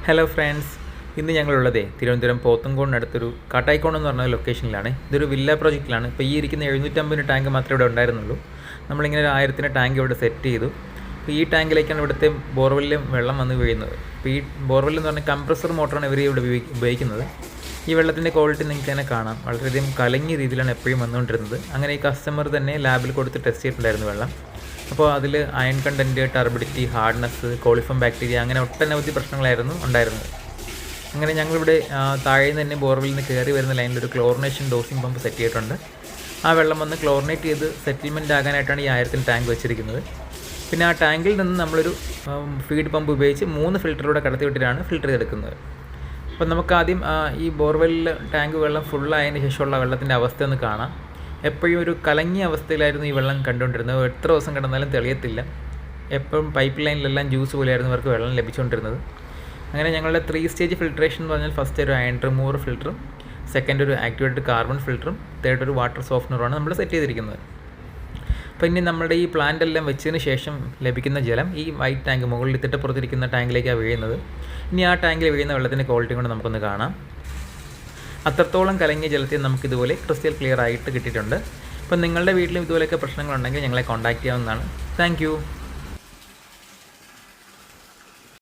Hello friends, ഇന്ന് ഞങ്ങളുള്ളതേ തിരുവനന്തപുരം പോത്തൻകോടിനടുത്തൊരു കാട്ടായിക്കോണം എന്ന് പറഞ്ഞ ലൊക്കേഷനിലാണ്. ഇതൊരു വില്ല പ്രോജക്റ്റിലാണ്. ഇപ്പോൾ ഈ ഇരിക്കുന്ന 750 ടാങ്ക് മാത്രമേ ഇവിടെ ഉണ്ടായിരുന്നുള്ളൂ. നമ്മളിങ്ങനെ ഒരു 1000 ടാങ്ക് ഇവിടെ സെറ്റ് ചെയ്തു. അപ്പോൾ ഈ ടാങ്കിലേക്കാണ് ഇവിടുത്തെ ബോർവെല്ലിലും വെള്ളം വന്ന് വീഴുന്നത്. അപ്പോൾ ഈ ബോർവെൽ എന്ന് പറഞ്ഞാൽ കംപ്രസർ മോട്ടറാണ് ഇവർ ഇവിടെ ഉപയോഗിക്കുന്നത്. ഈ വെള്ളത്തിൻ്റെ ക്വാളിറ്റി നിങ്ങൾക്ക് തന്നെ കാണാം, വളരെയധികം കലങ്ങിയ രീതിയിലാണ് എപ്പോഴും വന്നുകൊണ്ടിരുന്നത്. അങ്ങനെ ഈ കസ്റ്റമർ തന്നെ ലാബിൽ കൊടുത്ത് ടെസ്റ്റ് ചെയ്തിട്ടുണ്ടായിരുന്നു വെള്ളം. അപ്പോൾ അതിൽ iron content, turbidity, hardness, coliform bacteria അങ്ങനെ ഒട്ടനവധി പ്രശ്നങ്ങളായിരുന്നു ഉണ്ടായിരുന്നത്. അങ്ങനെ ഞങ്ങളിവിടെ താഴെ നിന്ന് തന്നെ ബോർവെല്ലിൽ നിന്ന് കയറി വരുന്ന ലൈനിൽ ഒരു ക്ലോറിനേഷൻ ഡോസിങ് പമ്പ് സെറ്റ് ചെയ്തിട്ടുണ്ട്. ആ വെള്ളം വന്ന് ക്ലോറിനേറ്റ് ചെയ്ത് സെറ്റിൽമെൻറ്റ് ആകാനായിട്ടാണ് ഈ 1000 ടാങ്ക് വെച്ചിരിക്കുന്നത്. പിന്നെ ആ ടാങ്കിൽ നിന്ന് നമ്മളൊരു ഫീഡ് പമ്പ് ഉപയോഗിച്ച് 3 ഫിൽറ്ററിലൂടെ കടത്തി വിട്ടിട്ടാണ് ഫിൽറ്റർ ചെയ്തെടുക്കുന്നത്. അപ്പോൾ നമുക്ക് ആദ്യം ഈ ബോർവെല്ലിൽ ടാങ്ക് വെള്ളം ഫുള്ളായതിന് ശേഷമുള്ള വെള്ളത്തിൻ്റെ അവസ്ഥ ഒന്ന് കാണാം. എപ്പോഴും ഒരു കലങ്ങിയ അവസ്ഥയിലായിരുന്നു ഈ വെള്ളം കണ്ടുകൊണ്ടിരുന്നത്. എത്ര ദിവസം കിടന്നാലും തെളിയത്തില്ല. എപ്പോഴും പൈപ്പ് ലൈനിലെല്ലാം ജ്യൂസ് പോലെയായിരുന്നു ഇവർക്ക് വെള്ളം ലഭിച്ചുകൊണ്ടിരുന്നത്. അങ്ങനെ ഞങ്ങളുടെ 3 സ്റ്റേജ് ഫിൽട്രേഷൻ എന്ന് പറഞ്ഞാൽ ഫസ്റ്റ് ഒരു അയൺ റിമൂവർ ഫിൽറ്ററും, സെക്കൻഡ് ഒരു ആക്ടിവേറ്റഡ് കാർബൺ ഫിൽറ്ററും, തേർഡ് ഒരു വാട്ടർ സോഫ്റ്റ്നറുമാണ് നമ്മൾ സെറ്റ് ചെയ്തിരിക്കുന്നത്. അപ്പോൾ ഇനി നമ്മുടെ ഈ പ്ലാന്റ് എല്ലാം വെച്ചതിന് ശേഷം ലഭിക്കുന്ന ജലം ഈ വൈറ്റ് ടാങ്ക് മുകളിൽ തിട്ടപ്പുറത്തിരിക്കുന്ന ടാങ്കിലേക്കാണ് വീഴുന്നത്. ഇനി ആ ടാങ്കിൽ വീഴുന്ന വെള്ളത്തിൻ്റെ ക്വാളിറ്റി കൊണ്ട് നമുക്കൊന്ന് കാണാം. അത്രത്തോളം കലങ്ങിയ ജലത്തിൽ നമുക്കിതുപോലെ ക്രിസ്റ്റൽ ക്ലിയർ ആയിട്ട് കിട്ടിയിട്ടുണ്ട്. അപ്പോൾ നിങ്ങളുടെ വീട്ടിലും ഇതുപോലെയൊക്കെ പ്രശ്നങ്ങളുണ്ടെങ്കിൽ ഞങ്ങളെ കോൺടാക്റ്റ് ചെയ്യാവുന്നതാണ്. താങ്ക്